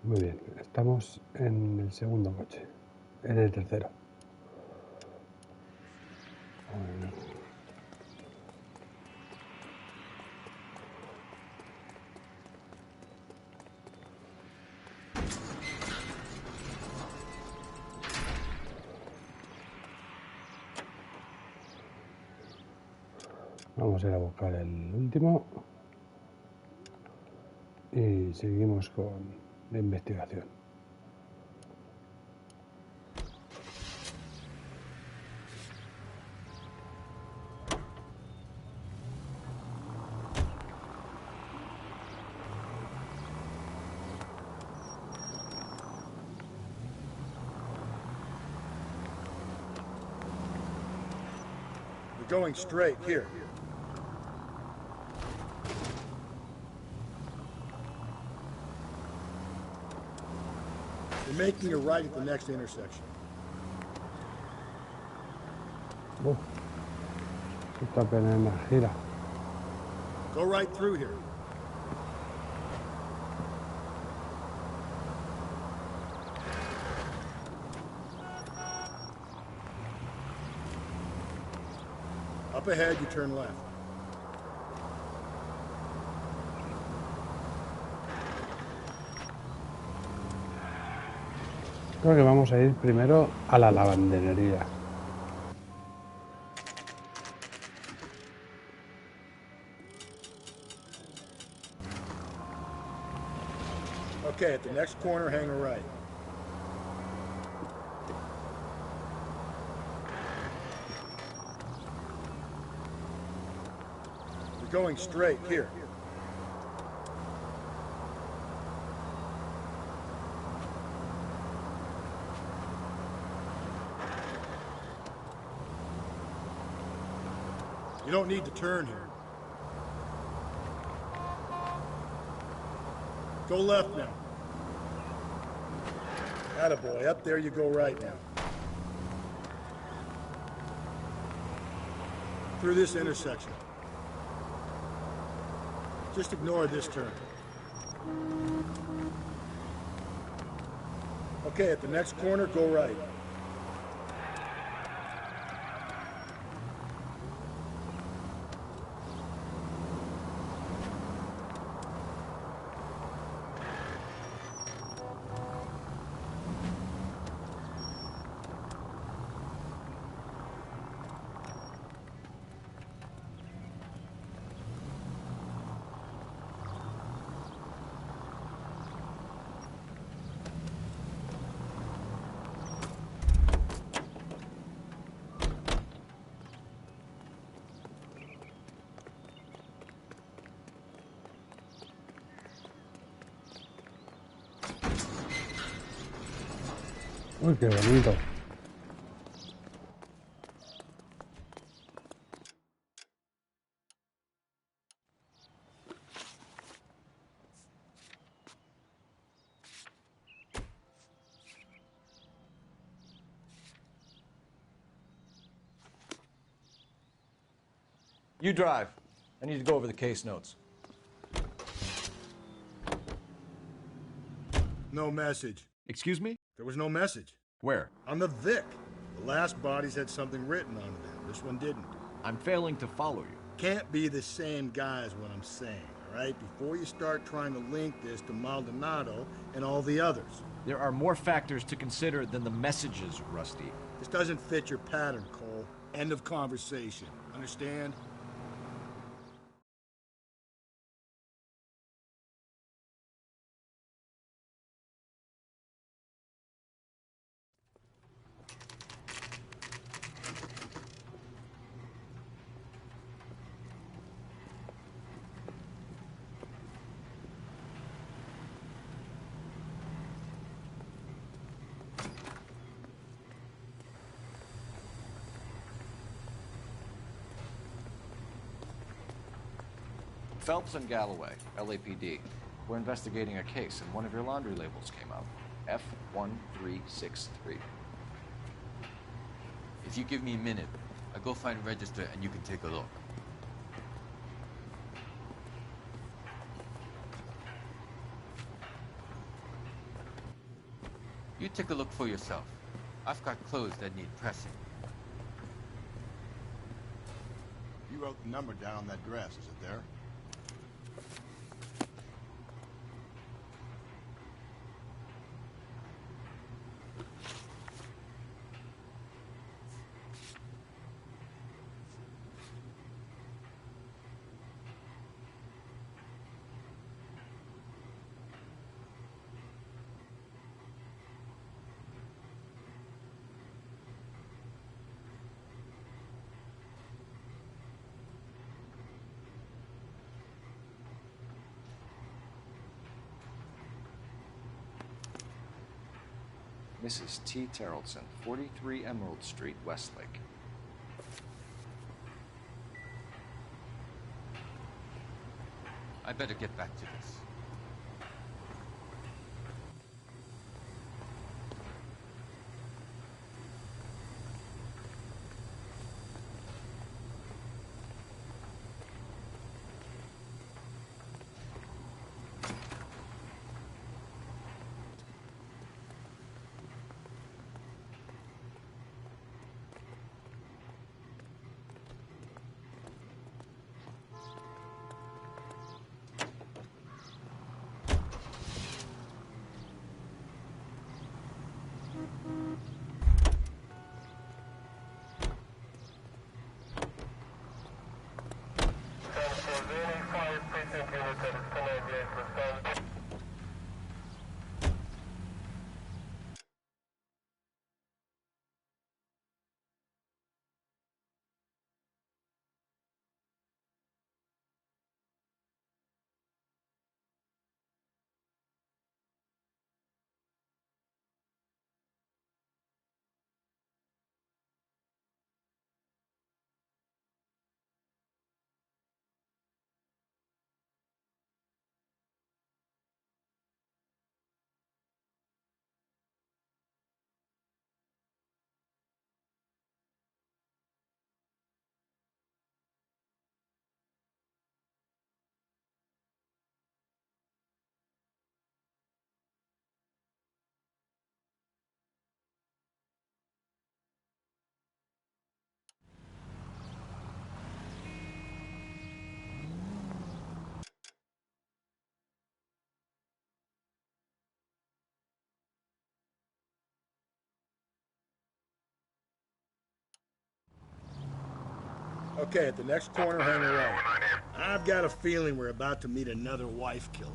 Muy bien, estamos en el segundo coche, en el tercero. Bueno. Vamos a ir a buscar el último y seguimos con la investigación. We're going straight here. We're making a right at the next intersection. Esta apenas una gira. Go right through here. Up ahead, you turn left. Creo que vamos a ir primero a la lavandería. Okay, at the next corner, hang a right. We're going straight here. You don't need to turn here. Go left now. Attaboy, up there you go right now. Through this intersection. Just ignore this turn. Okay, at the next corner, go right. Uy, qué bonito. You drive. I need to go over the case notes. No message. Excuse me? There was no message. Where? On the Vic. The last bodies had something written on them. This one didn't. I'm failing to follow you. Can't be the same guy is what I'm saying, all right? Before you start trying to link this to Maldonado and all the others. There are more factors to consider than the messages, Rusty. This doesn't fit your pattern, Cole. End of conversation. Understand? Phelps and Galloway, LAPD. We're investigating a case, and one of your laundry labels came out. F1363. If you give me a minute, I'll go find a register and you can take a look. You take a look for yourself. I've got clothes that need pressing. You wrote the number down on that dress, is it there? Mrs. T. Terrellson, 43 Emerald Street, Westlake. I better get back to this. Okay, at the next corner, hang around. I've got a feeling we're about to meet another wife killer.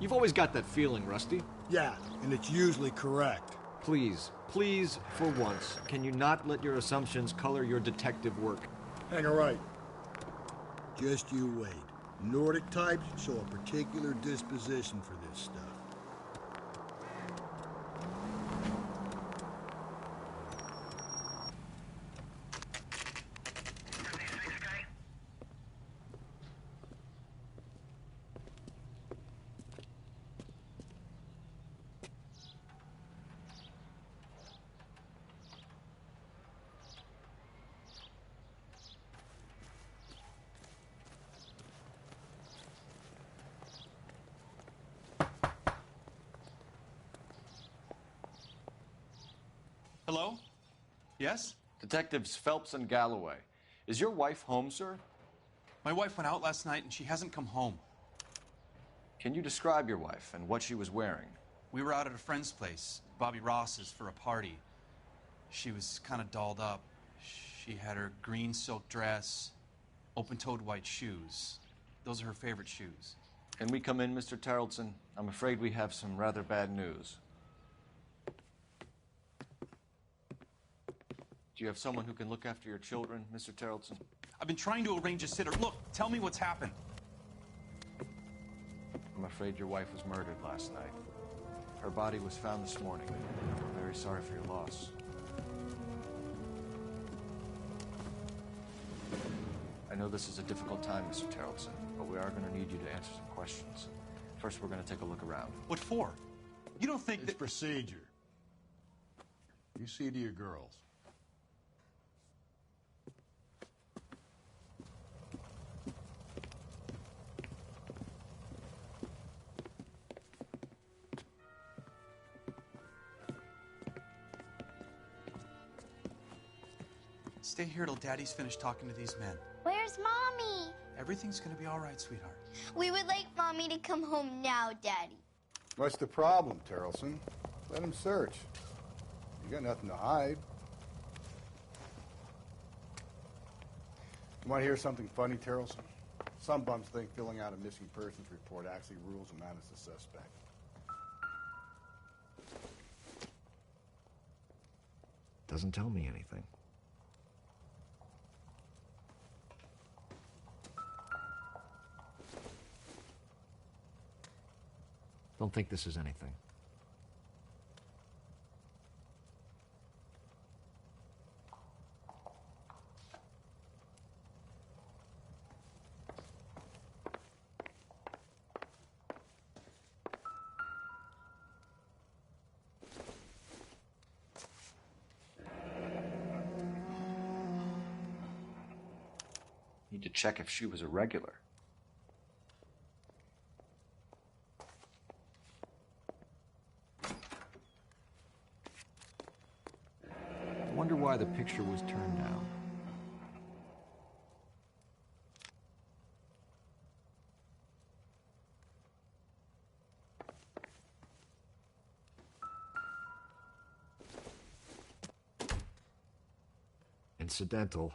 You've always got that feeling, Rusty. Yeah, and it's usually correct. Please, please, for once, can you not let your assumptions color your detective work? Hang a right. Just you wait. Nordic types show a particular disposition for this stuff. Hello? Yes? Detectives Phelps and Galloway. Is your wife home, sir? My wife went out last night and she hasn't come home. Can you describe your wife and what she was wearing? We were out at a friend's place, Bobby Ross's, for a party. She was kind of dolled up. She had her green silk dress, open-toed white shoes. Those are her favorite shoes. Can we come in, Mr. Terrellson? I'm afraid we have some rather bad news. Do you have someone who can look after your children, Mr. Terrellson? I've been trying to arrange a sitter. Look, tell me what's happened. I'm afraid your wife was murdered last night. Her body was found this morning. I'm very sorry for your loss. I know this is a difficult time, Mr. Terrellson, but we are going to need you to answer some questions. First, we're going to take a look around. What for? You don't think It's that... procedure. You see to your girls. Stay here till Daddy's finished talking to these men. Where's Mommy? Everything's gonna be all right, sweetheart. We would like Mommy to come home now, Daddy. What's the problem, Terrelson? Let him search. You got nothing to hide. You want to hear something funny, Terrelson? Some bums think filling out a missing persons report actually rules them out as a suspect. Doesn't tell me anything. Don't think this is anything. Need to check if she was a regular. I wonder why the picture was turned down. Incidental.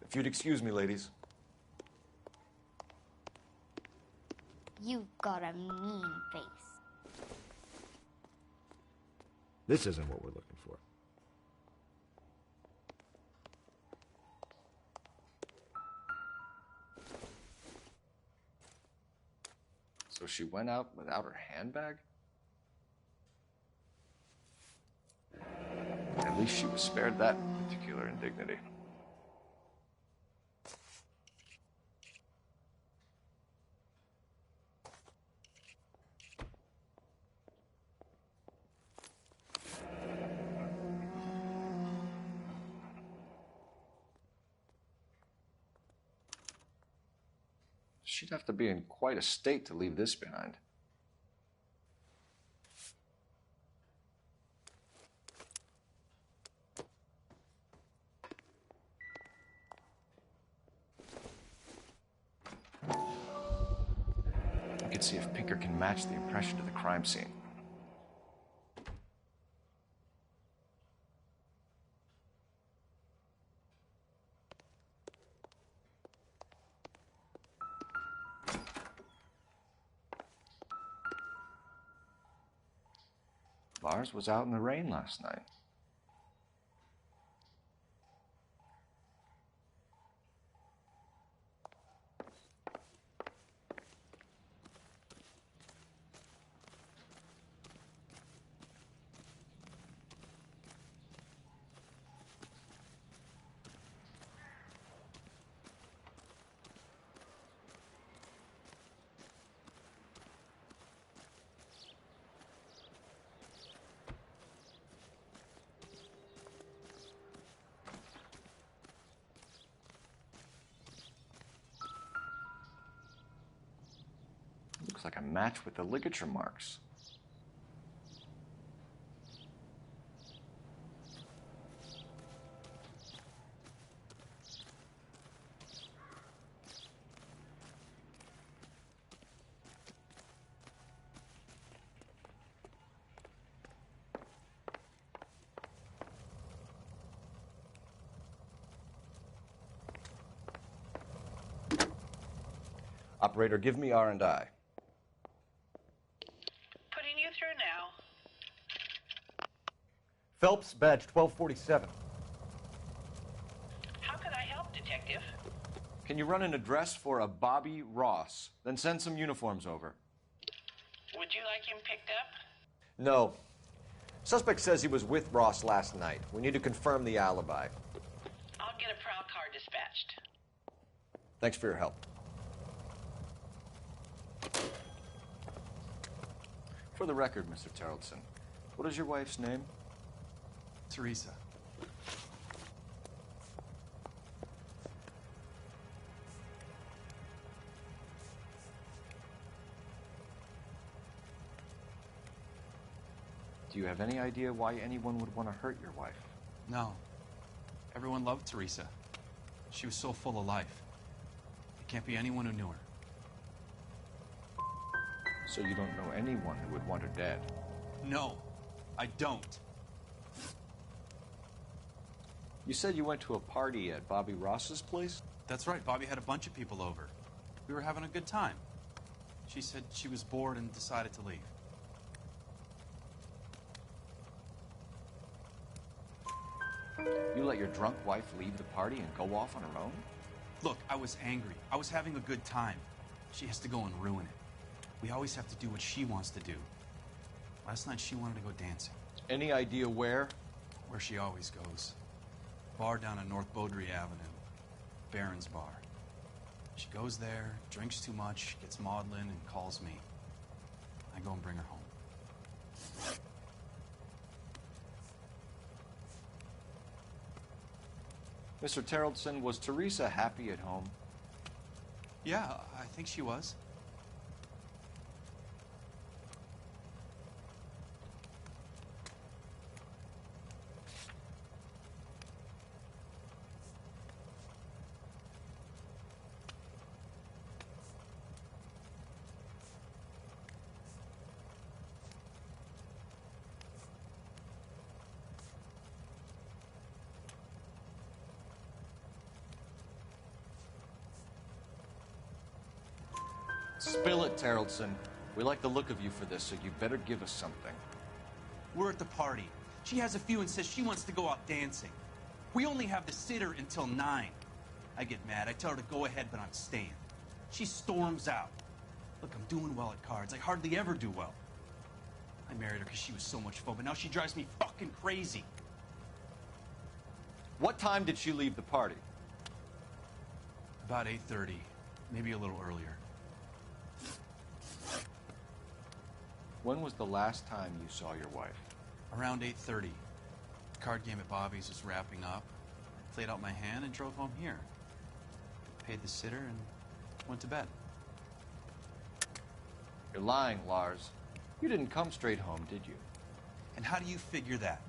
If you'd excuse me, ladies. You've got a mean face. This isn't what we're looking for. So she went out without her handbag? At least she was spared that particular indignity. She'd have to be in quite a state to leave this behind. I could see if Pinker can match the impression to the crime scene. Lars was out in the rain last night. Looks like a match with the ligature marks. Operator, give me R&I. Putting you through now. Phelps, badge 1247. How can I help, Detective? Can you run an address for a Bobby Ross? Then send some uniforms over. Would you like him picked up? No. Suspect says he was with Ross last night. We need to confirm the alibi. I'll get a prowl car dispatched. Thanks for your help. For the record, Mr. Terrelson, what is your wife's name? Teresa. Do you have any idea why anyone would want to hurt your wife? No. Everyone loved Teresa. She was so full of life. It can't be anyone who knew her. So you don't know anyone who would want her dead? No, I don't. You said you went to a party at Bobby Ross's place? That's right, Bobby had a bunch of people over. We were having a good time. She said she was bored and decided to leave. You let your drunk wife leave the party and go off on her own? Look, I was angry. I was having a good time. She has to go and ruin it. We always have to do what she wants to do. Last night she wanted to go dancing. Any idea where? Where she always goes. Bar down on North Beaudry Avenue. Barron's Bar. She goes there, drinks too much, gets maudlin, and calls me. I go and bring her home. Mr. Terrelson, was Teresa happy at home? Yeah, I think she was. Spill it, Terrelson. We like the look of you for this, so you better give us something. We're at the party. She has a few and says she wants to go out dancing. We only have the sitter until 9. I get mad. I tell her to go ahead, but I'm staying. She storms out. Look, I'm doing well at cards. I hardly ever do well. I married her because she was so much fun, but now she drives me fucking crazy. What time did she leave the party? About 8:30, maybe a little earlier. When was the last time you saw your wife? Around 8:30. The card game at Bobby's was wrapping up. I played out my hand and drove home here. Paid the sitter and went to bed. You're lying, Lars. You didn't come straight home, did you? And how do you figure that?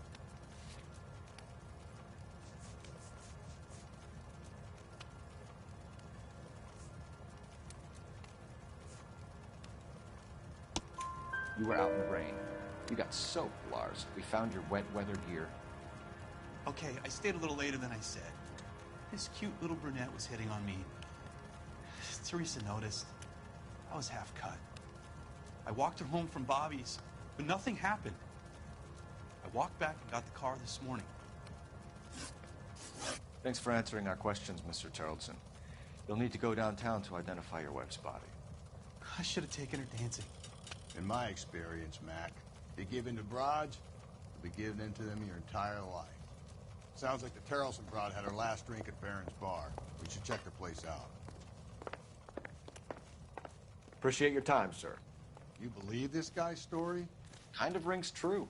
You were out in the rain. You got soaked, Lars. We found your wet weather gear. Okay, I stayed a little later than I said. This cute little brunette was hitting on me. Teresa noticed. I was half cut. I walked her home from Bobby's, but nothing happened. I walked back and got the car this morning. Thanks for answering our questions, Mr. Terrelson. You'll need to go downtown to identify your wife's body. I should have taken her dancing. In my experience, Mac, you give in to broads, you'll be giving in to them your entire life. Sounds like the Terrelson broad had her last drink at Barron's Bar. We should check the place out. Appreciate your time, sir. You believe this guy's story? Kind of rings true.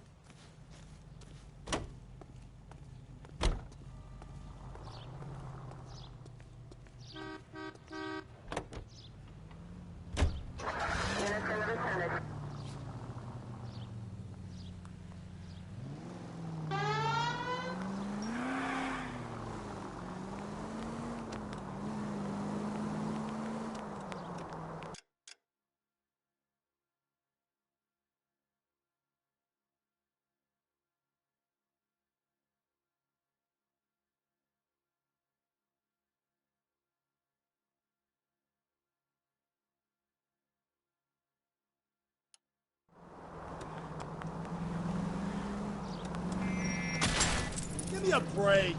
Give me a break!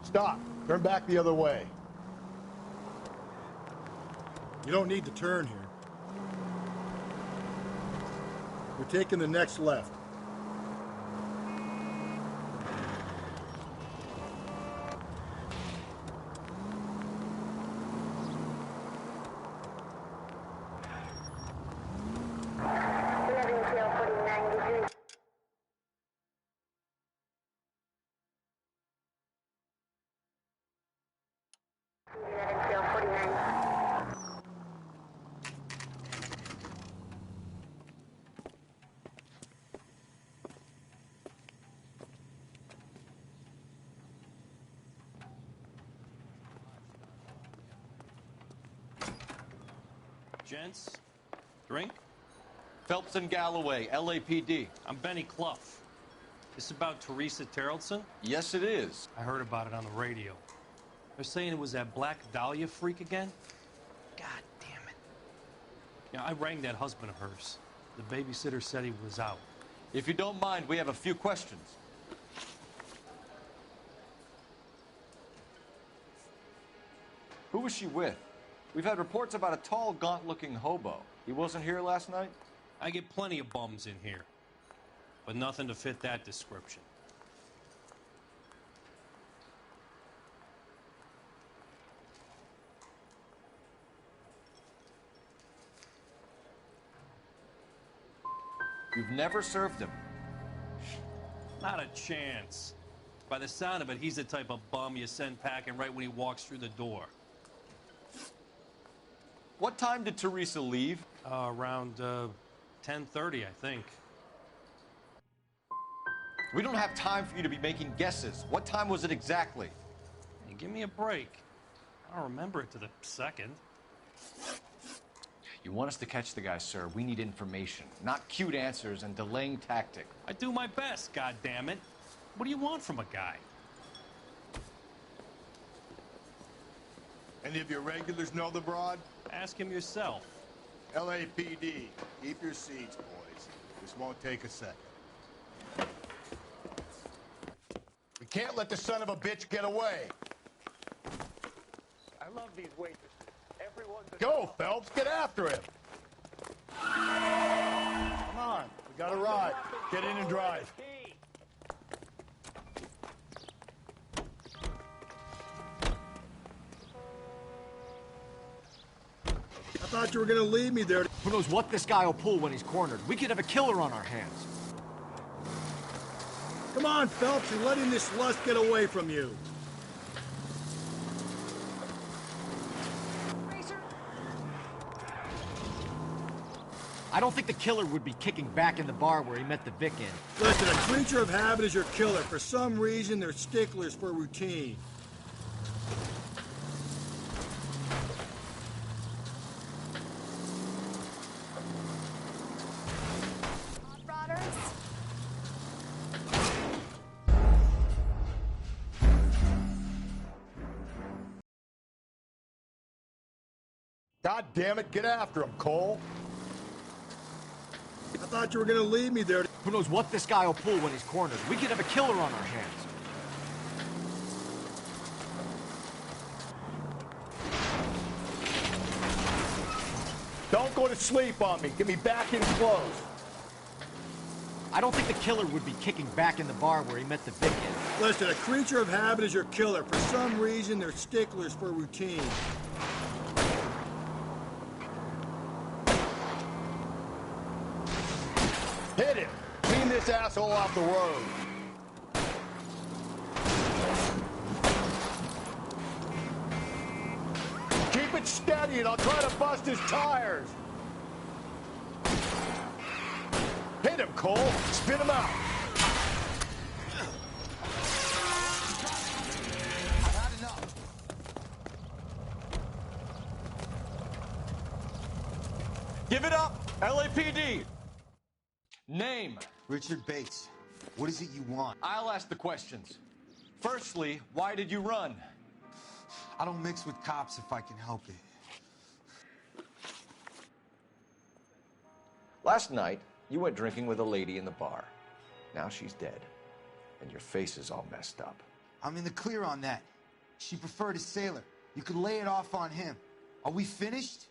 Stop. Turn back the other way. You don't need to turn here. We're taking the next left. Gents, drink? Phelps and Galloway, LAPD. I'm Benny Clough. This about Teresa Terrellson? Yes, it is. I heard about it on the radio. They're saying it was that Black Dahlia freak again? God damn it. Yeah, I rang that husband of hers. The babysitter said he was out. If you don't mind, we have a few questions. Who was she with? We've had reports about a tall, gaunt-looking hobo. He wasn't here last night? I get plenty of bums in here, but nothing to fit that description. You've never served him. Not a chance. By the sound of it, he's the type of bum you send packing right when he walks through the door. What time did Teresa leave? Around 10:30, I think. We don't have time for you to be making guesses. What time was it exactly? Hey, give me a break. I don't remember it to the second. You want us to catch the guy, sir. We need information, not cute answers and delaying tactics. I do my best, goddammit. What do you want from a guy? Any of your regulars know the broad? Ask him yourself. LAPD, keep your seats, boys. This won't take a second. We can't let the son of a bitch get away. I love these waitresses. Everyone's a Go, Phelps, get after him. Come on, we got a ride. Get in and drive. I thought you were gonna leave me there. Who knows what this guy will pull when he's cornered? We could have a killer on our hands. Come on, Phelps, you're letting this lust get away from you. I don't think the killer would be kicking back in the bar where he met the Vic in. Listen, a creature of habit is your killer. For some reason, they're sticklers for routine. God damn it, get after him, Cole. I thought you were gonna leave me there. Who knows what this guy will pull when he's cornered? We could have a killer on our hands. Don't go to sleep on me. Get me back in close. I don't think the killer would be kicking back in the bar where he met the Vic in. Listen, a creature of habit is your killer. For some reason, they're sticklers for routine. Hit him. Clean this asshole off the road. Keep it steady and I'll try to bust his tires. Hit him, Cole. Spin him out. I've had enough. Give it up, LAPD. Name. Richard Bates. What is it you want? I'll ask the questions. Firstly, why did you run? I don't mix with cops if I can help it. Last night, you went drinking with a lady in the bar. Now she's dead, and your face is all messed up. I'm in the clear on that. She preferred a sailor. You could lay it off on him. Are we finished?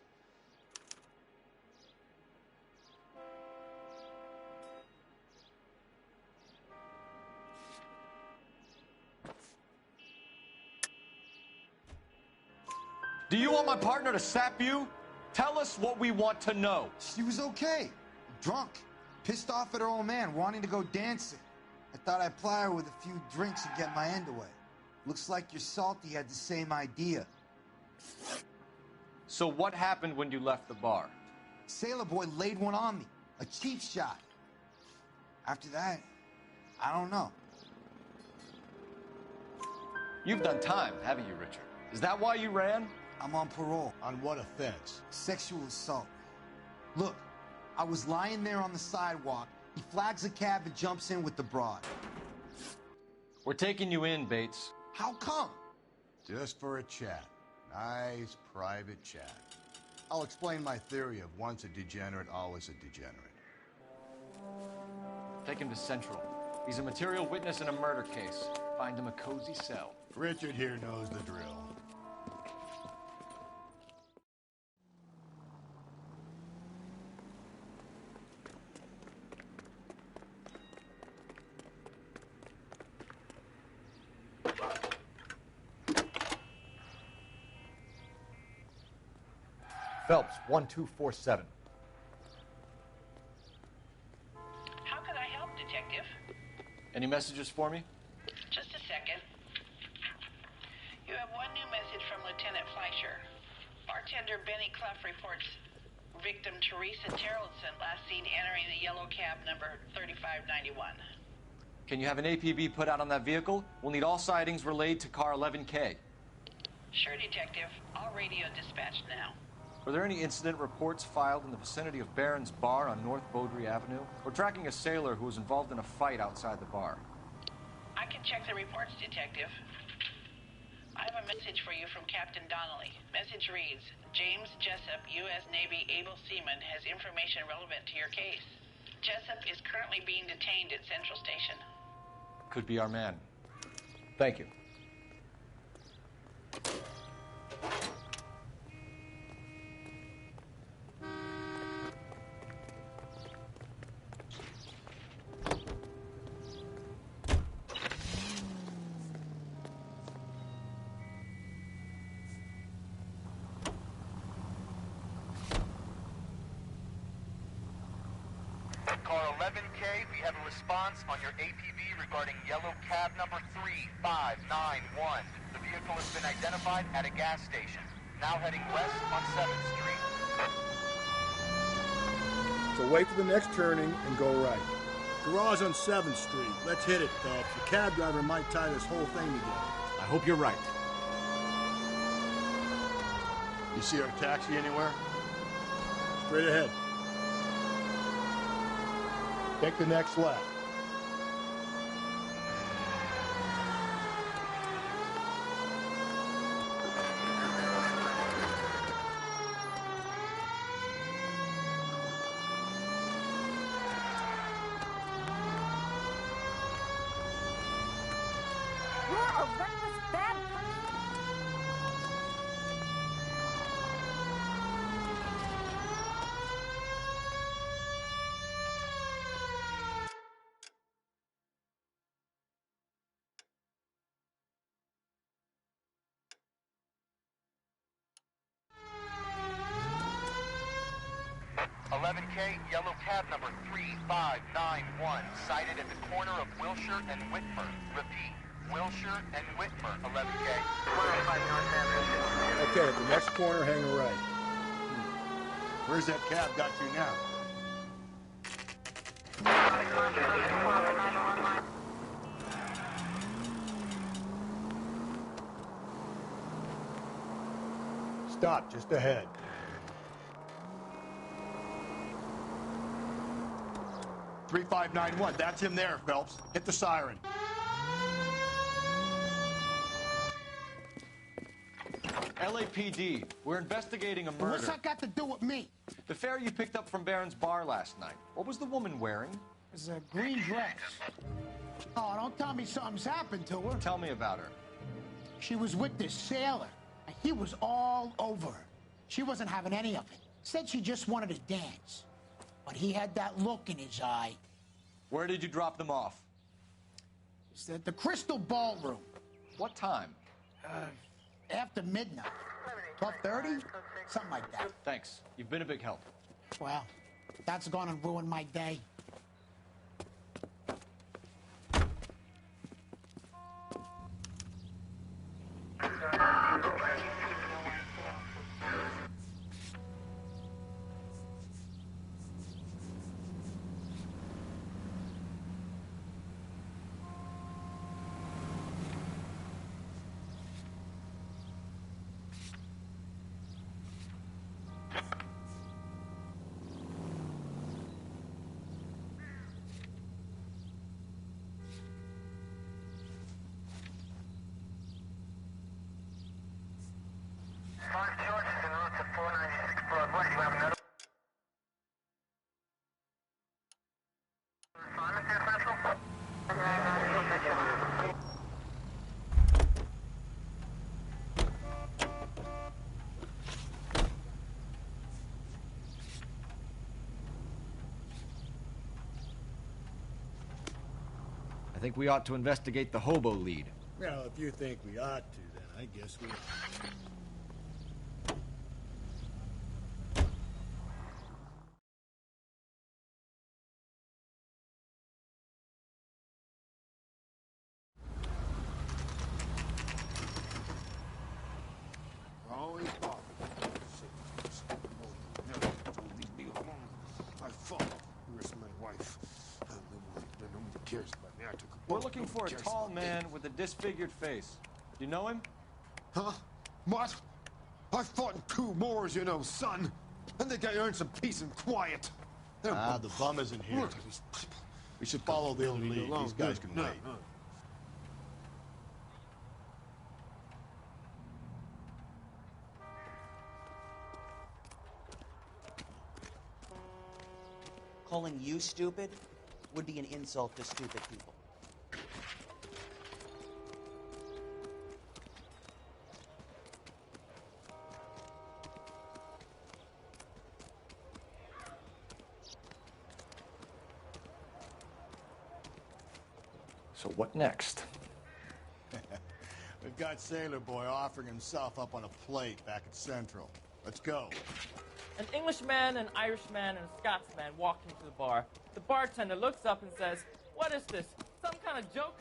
Do you want my partner to sap you? Tell us what we want to know. She was okay. Drunk. Pissed off at her old man, wanting to go dancing. I thought I'd ply her with a few drinks and get my end away. Looks like your salty had the same idea. So what happened when you left the bar? Sailor boy laid one on me. A cheap shot. After that, I don't know. You've done time, haven't you, Richard? Is that why you ran? I'm on parole. On what offense? Sexual assault. Look, I was lying there on the sidewalk. He flags a cab and jumps in with the broad. We're taking you in, Bates. How come? Just for a chat. Nice private chat. I'll explain my theory of once a degenerate, always a degenerate. Take him to Central. He's a material witness in a murder case. Find him a cozy cell. Richard here knows the drill. Phelps, 1247. How can I help, Detective? Any messages for me? Just a second. You have one new message from Lieutenant Fleischer. Bartender Benny Clough reports victim Teresa Terrellson last seen entering the yellow cab number 3591. Can you have an APB put out on that vehicle? We'll need all sightings relayed to car 11K. Sure, Detective. All radio dispatched now. Were there any incident reports filed in the vicinity of Barron's Bar on North Beaudry Avenue? We're tracking a sailor who was involved in a fight outside the bar. I can check the reports, Detective. I have a message for you from Captain Donnelly. Message reads, James Jessup, U.S. Navy able seaman, has information relevant to your case. Jessup is currently being detained at Central Station. Could be our man. Thank you. Car 11K, we have a response on your APB regarding yellow cab number 3591. The vehicle has been identified at a gas station. Now heading west on 7th Street. So wait for the next turning and go right. Garage on 7th Street. Let's hit it, Phelps. The cab driver might tie this whole thing together. I hope you're right. You see our taxi anywhere? Straight ahead. Take the next left. You're a reckless bad person. .11K, yellow cab number 3591, sighted at the corner of Wilshire and Whitmer. Repeat, Wilshire and Whitmer, 11K. Okay, at the next corner, hang a right. Where's that cab got to now? Stop, just ahead. .3591, that's him there, Phelps. Hit the siren. LAPD, we're investigating a murder. What's that got to do with me? The fare you picked up from Barron's Bar last night. What was the woman wearing? It's a green dress. Oh, don't tell me something's happened to her. Tell me about her. She was with this sailor, and he was all over her. She wasn't having any of it. Said she just wanted to dance. But he had that look in his eye. Where did you drop them off? It's at the Crystal Ballroom. What time? After midnight. 12:30? Something like that. Thanks. You've been a big help. Well, that's gonna ruin my day. think we ought to investigate the hobo lead. Well, if you think we ought to, then I guess we... Always bother. Never leave me alone. I fought. Where's my wife? Nobody cares about me. I took a We're bullet. looking for a Nobody cares tall about me. man with a disfigured face. Do you know him? Huh? What? I fought in 2 wars, you know, son. I think I earned some peace and quiet. Ah, the bum isn't here. Look at these people. We should follow the lead. These guys can wait. Calling you stupid would be an insult to stupid people. So what next? We've got Sailor Boy offering himself up on a plate back at Central. Let's go. An Englishman, an Irishman, and a Scotsman walk into the bar. The bartender looks up and says, "What is this? Some kind of joke?"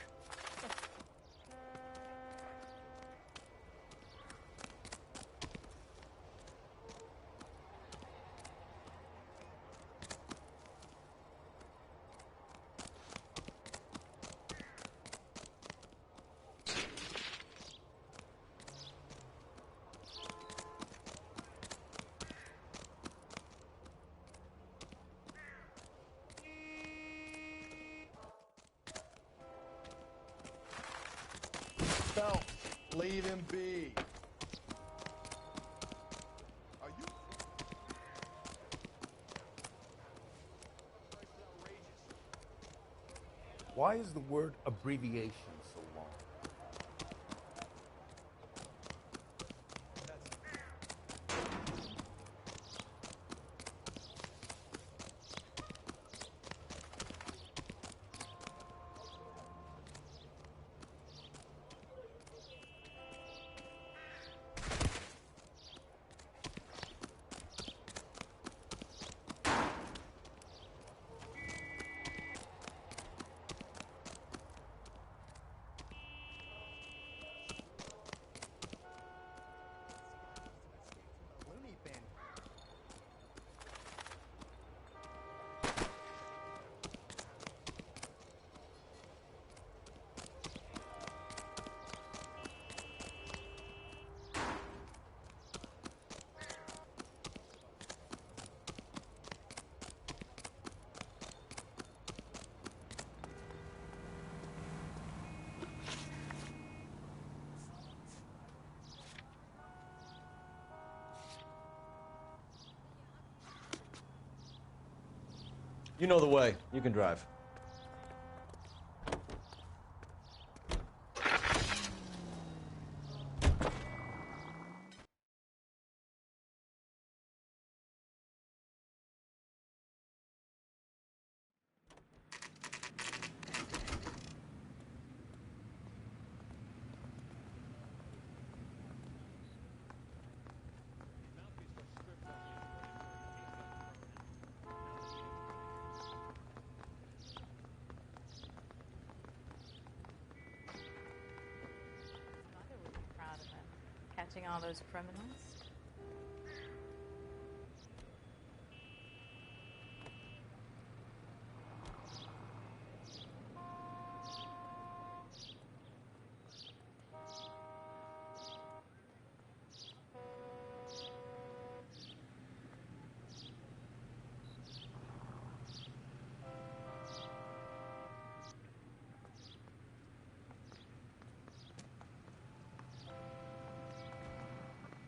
Phelps, leave him be. Are you... Why is the word abbreviation so long? You know the way. You can drive. Catching all those criminals.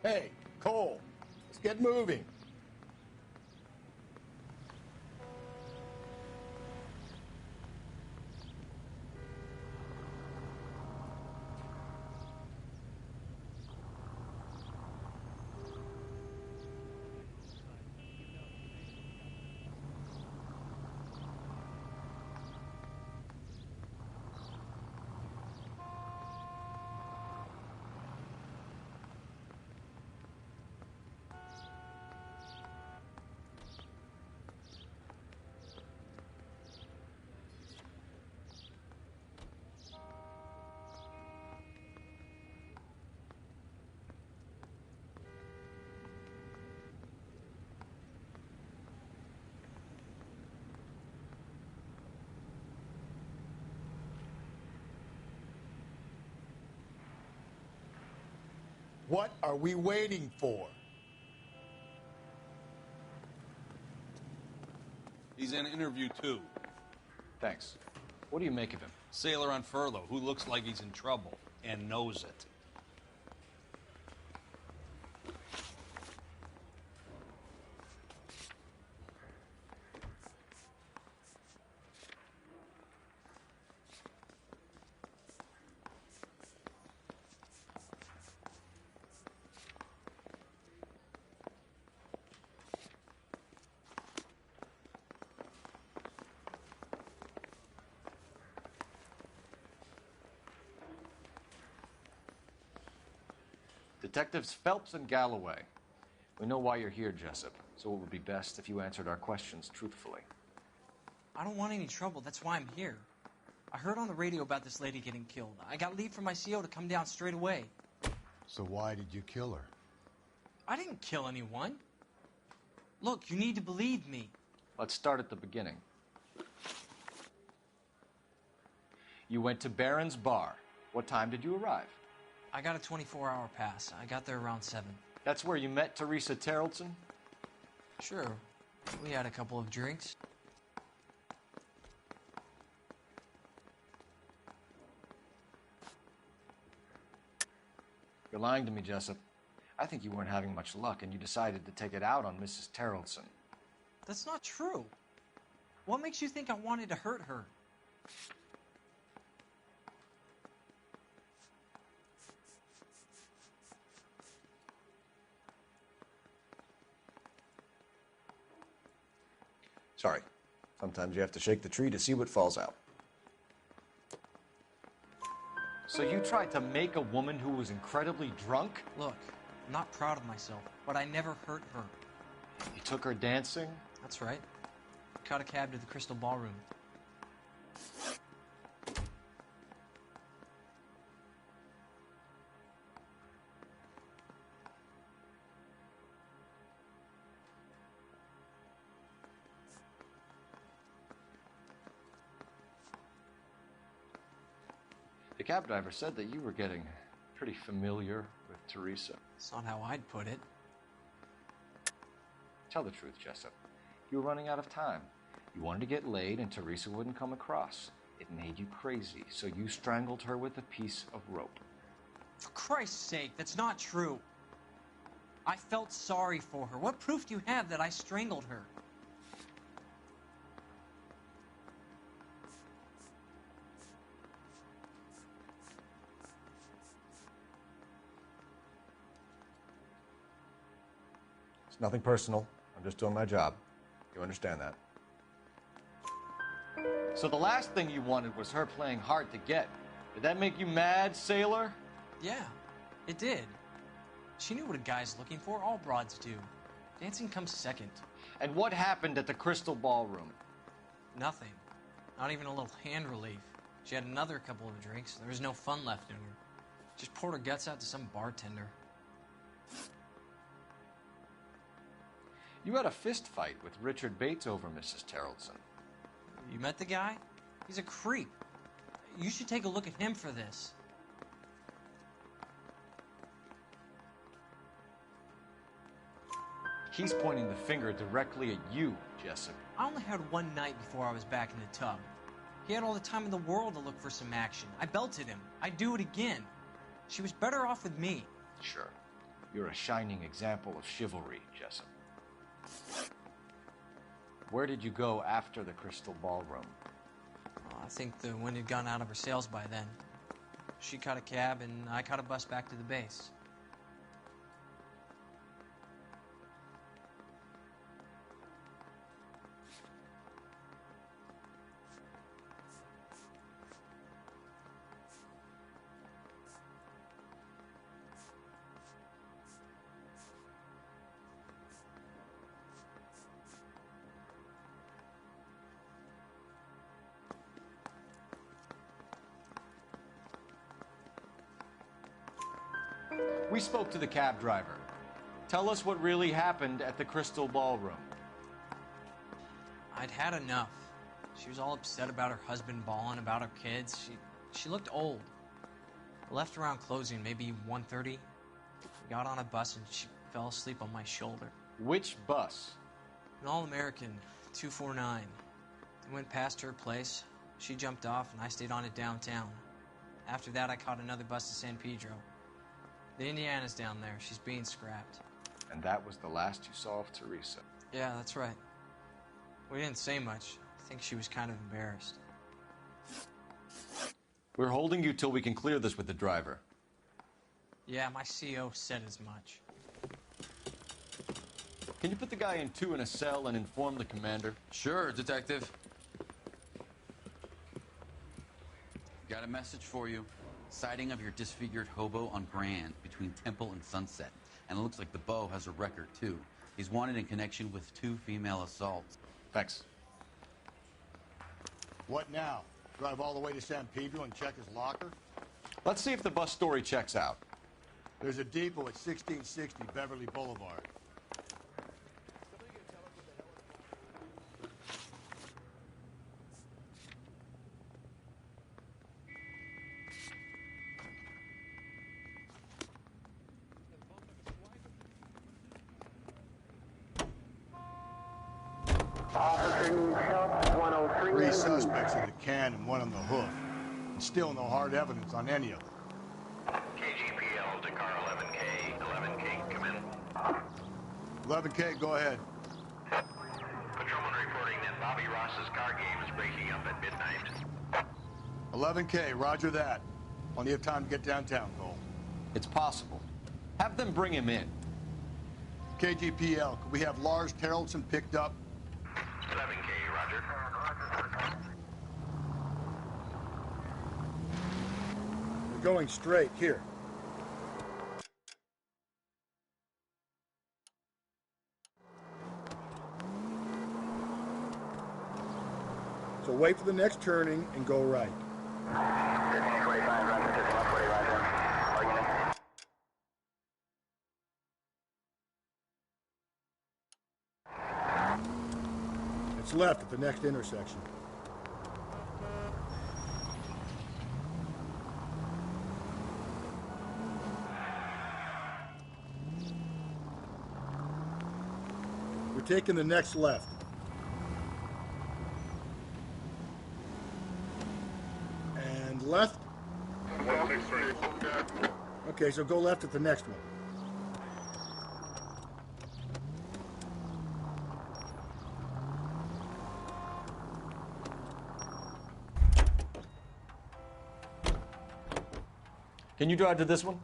Hey, Cole, let's get moving. What are we waiting for? He's in interview 2. Thanks. What do you make of him? Sailor on furlough who looks like he's in trouble and knows it. Detectives Phelps and Galloway. We know why you're here, Jessup, so it would be best if you answered our questions truthfully. I don't want any trouble. That's why I'm here. I heard on the radio about this lady getting killed. I got leave from my CO to come down straight away. So why did you kill her? I didn't kill anyone. Look, you need to believe me. Let's start at the beginning. You went to Barron's Bar. What time did you arrive? I got a 24-hour pass. I got there around 7. That's where you met Teresa Terrellson? Sure. We had a couple of drinks. You're lying to me, Jessup. I think you weren't having much luck and you decided to take it out on Mrs. Terrellson. That's not true. What makes you think I wanted to hurt her? Sorry. Sometimes you have to shake the tree to see what falls out. So you tried to make a woman who was incredibly drunk? Look, I'm not proud of myself, but I never hurt her. You took her dancing? That's right. Caught a cab to the Crystal Ballroom. The cab driver said that you were getting pretty familiar with Teresa. That's not how I'd put it. Tell the truth, Jessup. You were running out of time. You wanted to get laid and Teresa wouldn't come across. It made you crazy, so you strangled her with a piece of rope. For Christ's sake, that's not true. I felt sorry for her. What proof do you have that I strangled her? It's nothing personal. I'm just doing my job. You understand that? So the last thing you wanted was her playing hard to get. Did that make you mad, sailor? Yeah, it did. She knew what a guy's looking for. All broads do. Dancing comes second. And what happened at the Crystal Ballroom? Nothing. Not even a little hand relief. She had another couple of drinks. There was no fun left in her. Just poured her guts out to some bartender. You had a fist fight with Richard Bates over Mrs. Terrellson. You met the guy? He's a creep. You should take a look at him for this. He's pointing the finger directly at you, Jessup. I only had one night before I was back in the tub. He had all the time in the world to look for some action. I belted him. I'd do it again. She was better off with me. Sure. You're a shining example of chivalry, Jessup. Where did you go after the Crystal Ballroom? I think the wind had gone out of her sails by then. She caught a cab, and I caught a bus back to the base. We spoke to the cab driver. Tell us what really happened at the Crystal Ballroom. I'd had enough. She was all upset about her husband bawling about her kids. She looked old. I left around closing, maybe 1:30. We got on a bus and she fell asleep on my shoulder. Which bus? An All-American 249. I went past her place. She jumped off and I stayed on it downtown. After that, I caught another bus to San Pedro. The Indiana's down there. She's being scrapped. And that was the last you saw of Teresa. Yeah, that's right. We didn't say much. I think she was kind of embarrassed. We're holding you till we can clear this with the driver. Yeah, my CO said as much. Can you put the guy in 2 in a cell and inform the commander? Sure, Detective. Got a message for you. Sighting of your disfigured hobo on Grand between Temple and Sunset. And it looks like the Beau has a record, too. He's wanted in connection with 2 female assaults. Thanks. What now? Drive all the way to San Pedro and check his locker? Let's see if the bus story checks out. There's a depot at 1660 Beverly Boulevard. Three suspects in the can and one on the hoof. And still no hard evidence on any of them. KGPL to car 11K. 11K, come in. 11K, go ahead. Patrolman reporting that Bobby Ross's car game is breaking up at midnight. 11K, roger that. Plenty of time to get downtown, Cole. It's possible. Have them bring him in. KGPL, could we have Lars Terrellson picked up? 11K, roger. We're going straight. Here. So wait for the next turning and go right. It's left at the next intersection. We're taking the next left. And left. Okay, so go left at the next one. Can you drive to this one?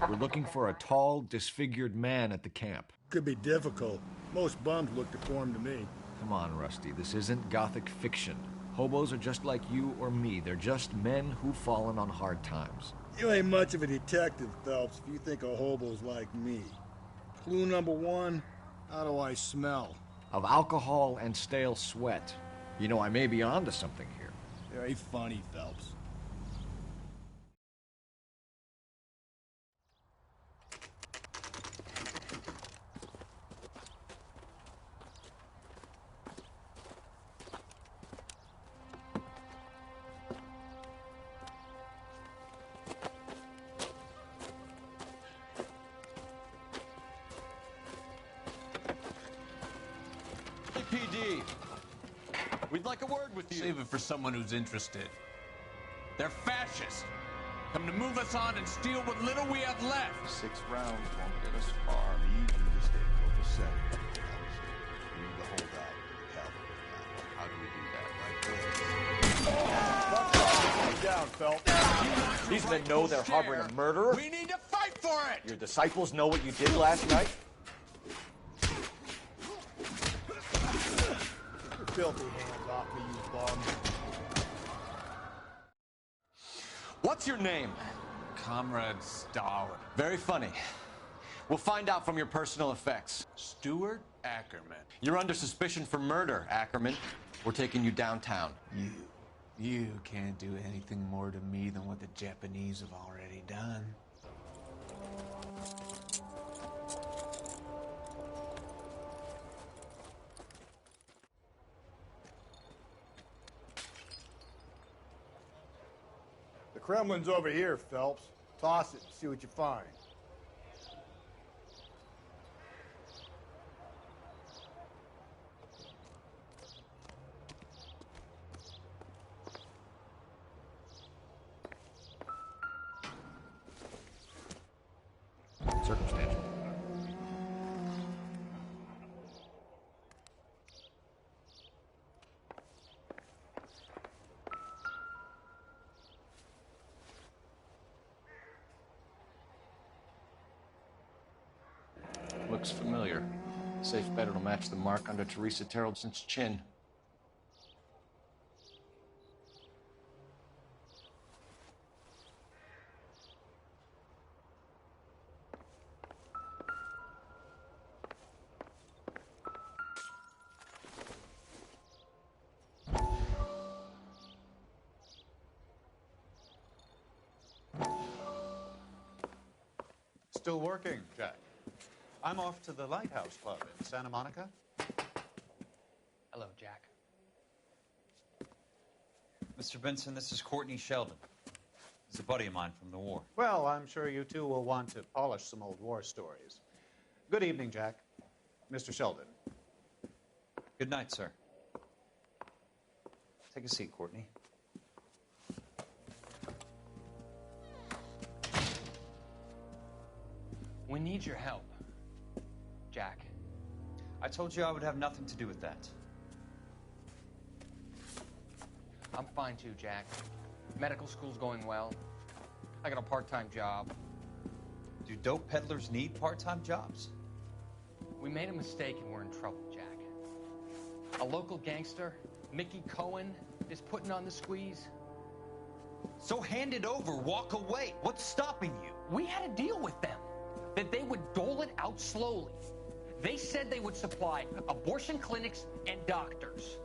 We're looking for a tall, disfigured man at the camp. Could be difficult. Most bums look deformed to me. Come on, Rusty. This isn't gothic fiction. Hobos are just like you or me. They're just men who've fallen on hard times. You ain't much of a detective, Phelps, if you think a hobo's like me. Clue number 1, how do I smell? Of alcohol and stale sweat. You know, I may be onto something here. Very funny, Phelps. PD. We'd like a word with you. Save it for someone who's interested. They're fascists. Come to move us on and steal what little we have left. 6 rounds won't get us far. Need you to stay focused. We need to hold out for the cavalry. How do we do that? Right there. Down, Phelps. These men know they're harboring a murderer. We need to fight for it! Your disciples know what you did last night? Filthy hands off me, you bum. What's your name? Comrade Stalin. Very funny. We'll find out from your personal effects. Stuart Ackerman. You're under suspicion for murder, Ackerman. We're taking you downtown. You can't do anything more to me than what the Japanese have already done. Kremlin's over here, Phelps. Toss it and see what you find. Circumstantial. Looks familiar. Safe bet it'll match the mark under Teresa Terrelson's chin. Still working, Jack. I'm off to the Lighthouse Club in Santa Monica. Hello, Jack. Mr. Benson, this is Courtney Sheldon. He's a buddy of mine from the war. Well, I'm sure you two will want to polish some old war stories. Good evening, Jack. Mr. Sheldon. Good night, sir. Take a seat, Courtney. We need your help, Jack. I told you I would have nothing to do with that. I'm fine too, Jack. Medical school's going well. I got a part-time job. Do dope peddlers need part-time jobs? We made a mistake and we're in trouble, Jack. A local gangster, Mickey Cohen, is putting on the squeeze. So hand it over, walk away. What's stopping you? We had a deal with them that they would dole it out slowly. They said they would supply abortion clinics and doctors,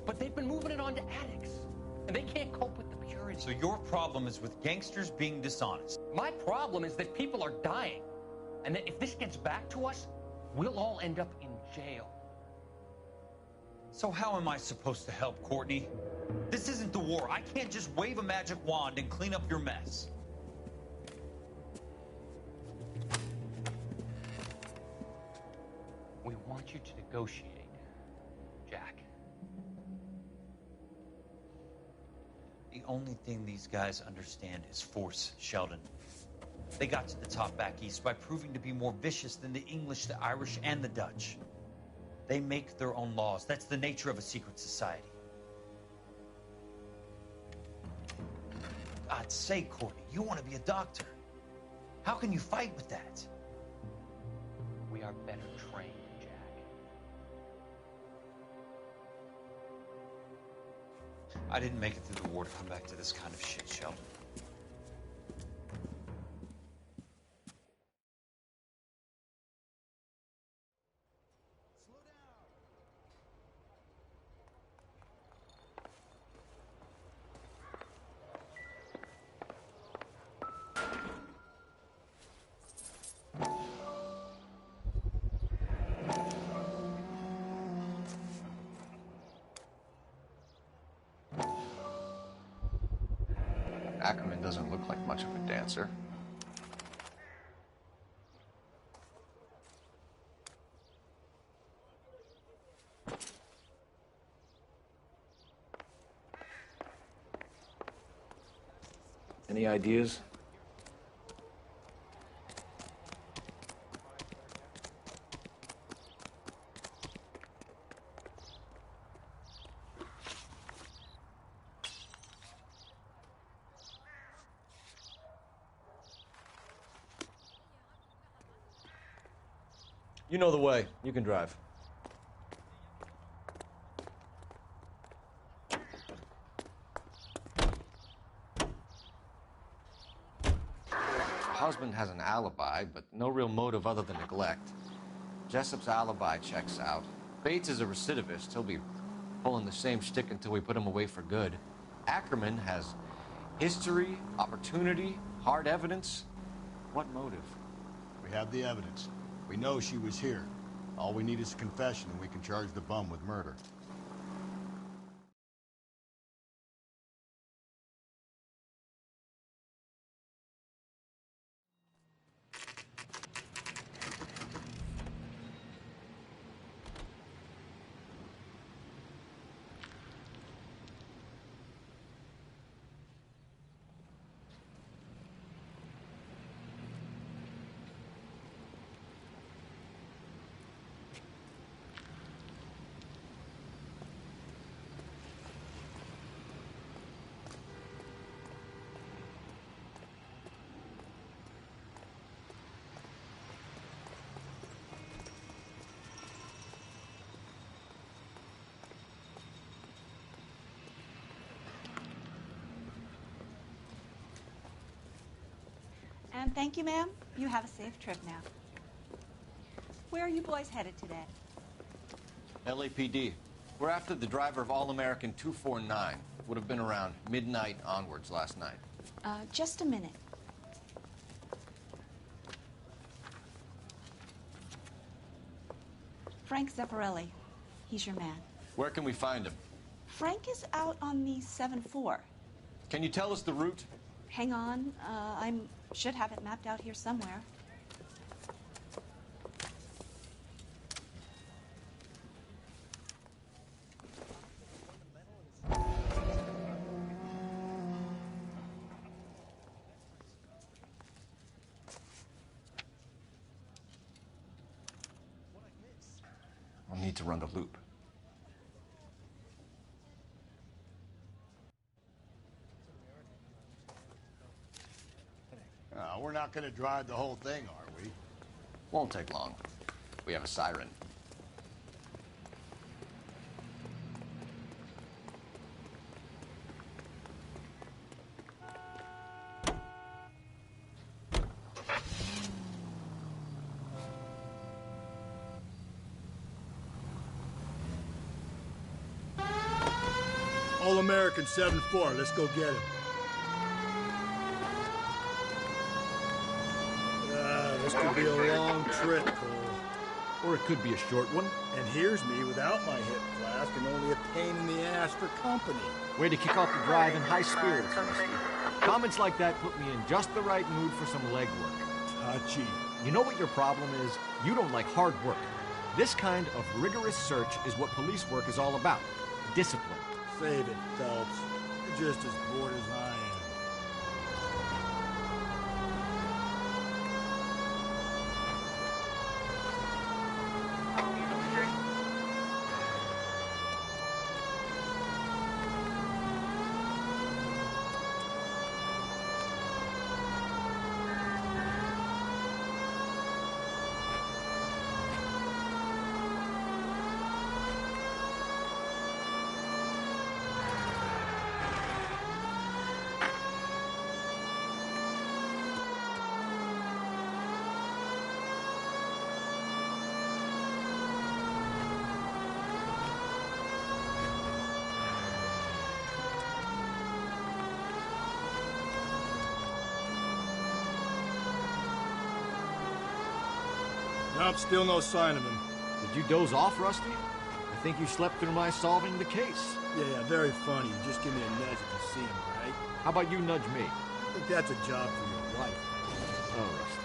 but they've been moving it on to addicts, and they can't cope with the purity. So your problem is with gangsters being dishonest? My problem is that people are dying, and that if this gets back to us, we'll all end up in jail. So how am I supposed to help, Courtney? This isn't the war. I can't just wave a magic wand and clean up your mess. We want you to negotiate, Jack. The only thing these guys understand is force, Sheldon. They got to the top back east by proving to be more vicious than the English, the Irish, and the Dutch. They make their own laws. That's the nature of a secret society. God's sake, Courtney, you want to be a doctor. How can you fight with that? We are better trained, Jack. I didn't make it through the war to come back to this kind of shit, Sheldon. Ackerman doesn't look like much of a dancer. Any ideas? You know the way. You can drive. Her husband has an alibi, but no real motive other than neglect. Jessup's alibi checks out. Bates is a recidivist. He'll be pulling the same shtick until we put him away for good. Ackerman has history, opportunity, hard evidence. What motive? We have the evidence. We know she was here. All we need is a confession, and we can charge the bum with murder. And thank you, ma'am. You have a safe trip now. Where are you boys headed today? LAPD. We're after the driver of All-American 249. Would have been around midnight onwards last night. Just a minute. Frank Zeffirelli. He's your man. Where can we find him? Frank is out on the 7-4. Can you tell us the route? Hang on. I should have it mapped out here somewhere. I'll need to run the loop. We're not going to drive the whole thing, are we? Won't take long. We have a siren. All-American 7-4. Let's go get him. This could be a long trip, Cole. Or it could be a short one. And here's me without my hip flask and only a pain in the ass for company. Way to kick off the drive in high spirits, Rusty. Comments like that put me in just the right mood for some legwork. Touchy. You know what your problem is? You don't like hard work. This kind of rigorous search is what police work is all about. Discipline. Save it, Phelps. You're just as bored as I am. Nope, still no sign of him. Did you doze off, Rusty? I think you slept through my solving the case. Yeah, very funny. You just give me a nudge if you see him, right? How about you nudge me? I think that's a job for your wife. Oh, Rusty.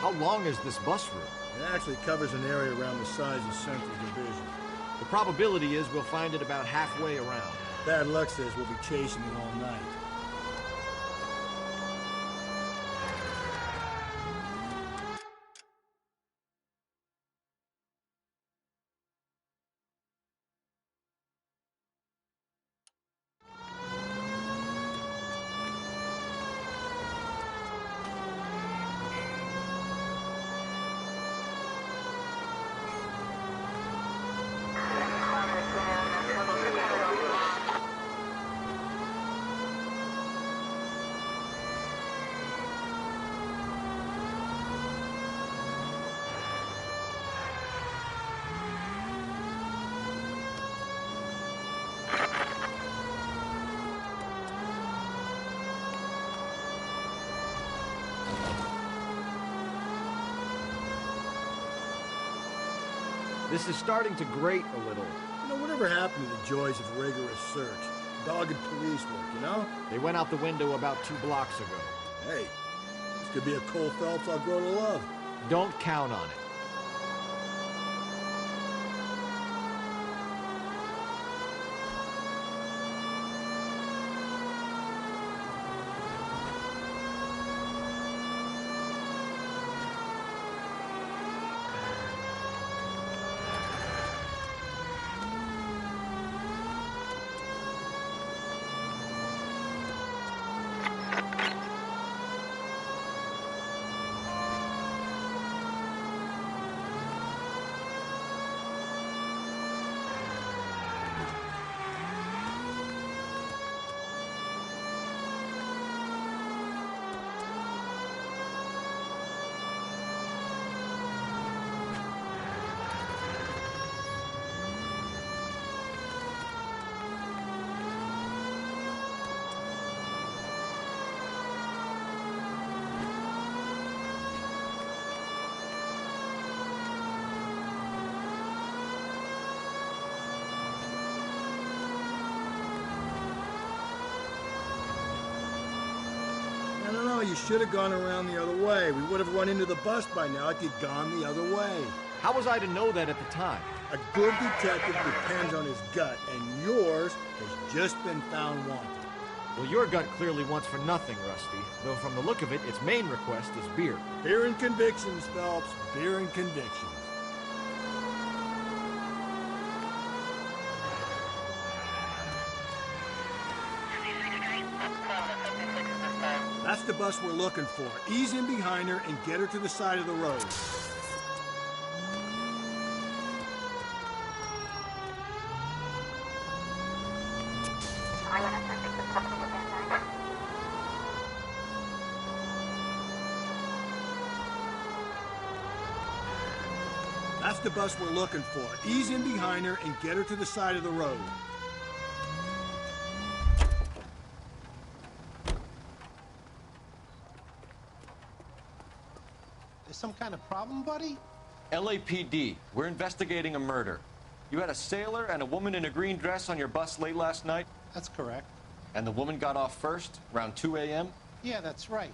How long is this bus route? It actually covers an area around the size of Central Division. The probability is we'll find it about halfway around. Bad luck says we'll be chasing it all night. This is starting to grate a little. You know, whatever happened to the joys of rigorous search? Dogged police work, you know? They went out the window about 2 blocks ago. Hey, this could be a Cole Phelps I'll grow to love. Don't count on it. No, you should have gone around the other way. We would have run into the bus by now if you'd gone the other way. How was I to know that at the time? A good detective depends on his gut, and yours has just been found wanting. Well, your gut clearly wants for nothing, Rusty. Though from the look of it, its main request is beer. Beer and convictions, Phelps. Beer and convictions. That's the bus we're looking for. Ease in behind her and get her to the side of the road. That's the bus we're looking for. Ease in behind her and get her to the side of the road. Some kind of problem, buddy? LAPD. We're investigating a murder. You had a sailor and a woman in a green dress on your bus late last night? That's correct. And the woman got off first, around 2 a.m.? Yeah, that's right.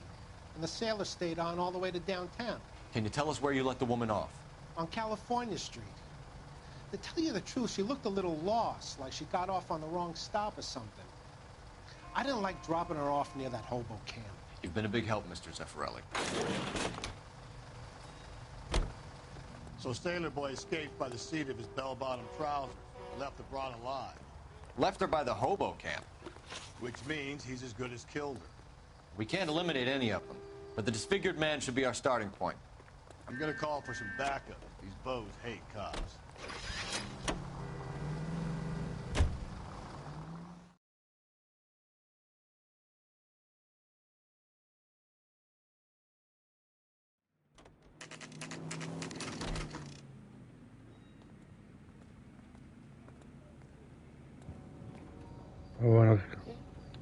And the sailor stayed on all the way to downtown. Can you tell us where you let the woman off? On California Street. To tell you the truth, she looked a little lost, like she got off on the wrong stop or something. I didn't like dropping her off near that hobo camp. You've been a big help, Mr. Zeffirelli. So Sailor Boy escaped by the seat of his bell-bottom trousers and left the broad alive. Left her by the hobo camp. Which means he's as good as killed her. We can't eliminate any of them, but the disfigured man should be our starting point. I'm gonna call for some backup. These bows hate cops. Bueno,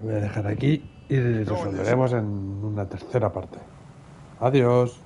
voy a dejar aquí y resolveremos en una tercera parte. Adiós.